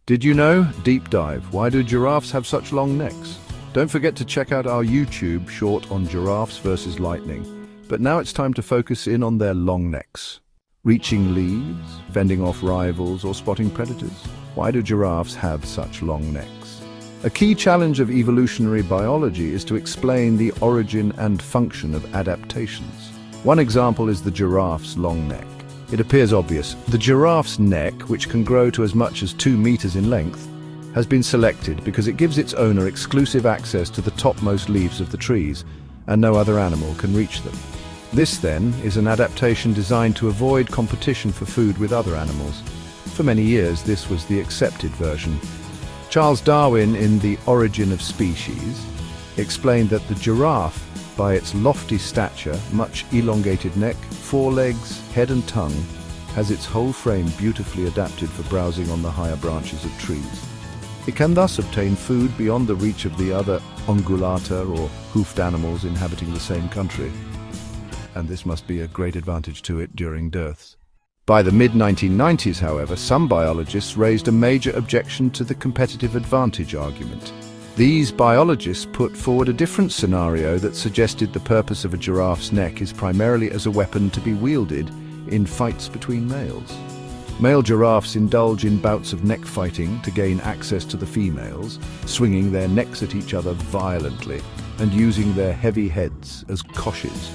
Did you know? Deep dive. Why do giraffes have such long necks? Don't forget to check out our YouTube short on giraffes versus lightning. But now it's time to focus in on their long necks. Reaching leaves, fending off rivals, or spotting predators. Why do giraffes have such long necks? A key challenge of evolutionary biology is to explain the origin and function of adaptations. One example is the giraffe's long neck. It appears obvious. The giraffe's neck, which can grow to as much as 2 meters in length, has been selected because it gives its owner exclusive access to the topmost leaves of the trees, and no other animal can reach them. This, then, is an adaptation designed to avoid competition for food with other animals. For many years, this was the accepted version. Charles Darwin, in The Origin of Species, explained that the giraffe, by its lofty stature, much elongated neck, forelegs, head and tongue, has its whole frame beautifully adapted for browsing on the higher branches of trees. It can thus obtain food beyond the reach of the other ungulata or hoofed animals inhabiting the same country. And this must be a great advantage to it during dearths. By the mid-1990s, however, some biologists raised a major objection to the competitive advantage argument. These biologists put forward a different scenario that suggested the purpose of a giraffe's neck is primarily as a weapon to be wielded in fights between males. Male giraffes indulge in bouts of neck fighting to gain access to the females, swinging their necks at each other violently and using their heavy heads as coshes.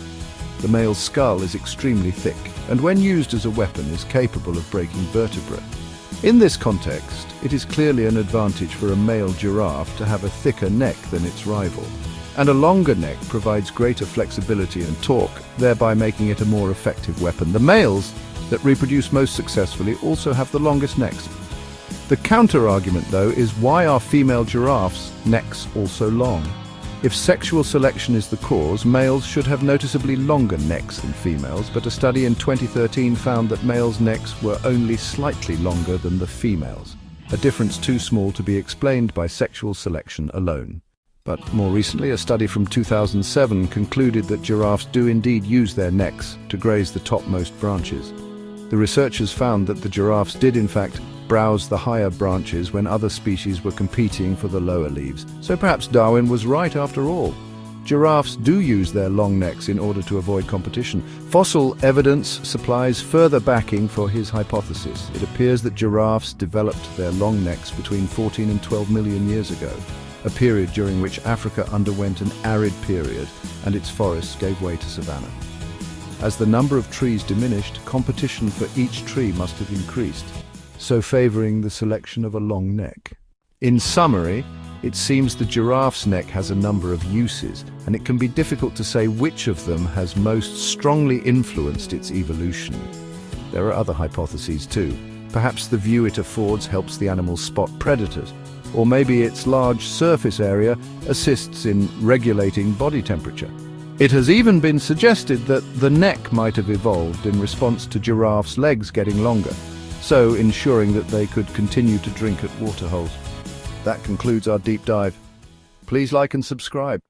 The male's skull is extremely thick and when used as a weapon is capable of breaking vertebrae. In this context, it is clearly an advantage for a male giraffe to have a thicker neck than its rival. And a longer neck provides greater flexibility and torque, thereby making it a more effective weapon. The males that reproduce most successfully also have the longest necks. The counter-argument, though, is why are female giraffes' necks also long? If sexual selection is the cause, males should have noticeably longer necks than females, but a study in 2013 found that males' necks were only slightly longer than the females, a difference too small to be explained by sexual selection alone. But more recently, a study from 2007 concluded that giraffes do indeed use their necks to graze the topmost branches. The researchers found that the giraffes did in fact browse the higher branches when other species were competing for the lower leaves. So perhaps Darwin was right after all. Giraffes do use their long necks in order to avoid competition. Fossil evidence supplies further backing for his hypothesis. It appears that giraffes developed their long necks between 14 and 12 million years ago, a period during which Africa underwent an arid period and its forests gave way to savanna. As the number of trees diminished, competition for each tree must have increased, so favoring the selection of a long neck. In summary, it seems the giraffe's neck has a number of uses, and it can be difficult to say which of them has most strongly influenced its evolution. There are other hypotheses too. Perhaps the view it affords helps the animal spot predators, or maybe its large surface area assists in regulating body temperature. It has even been suggested that the neck might have evolved in response to giraffes' legs getting longer, so ensuring that they could continue to drink at waterholes. That concludes our deep dive. Please like and subscribe.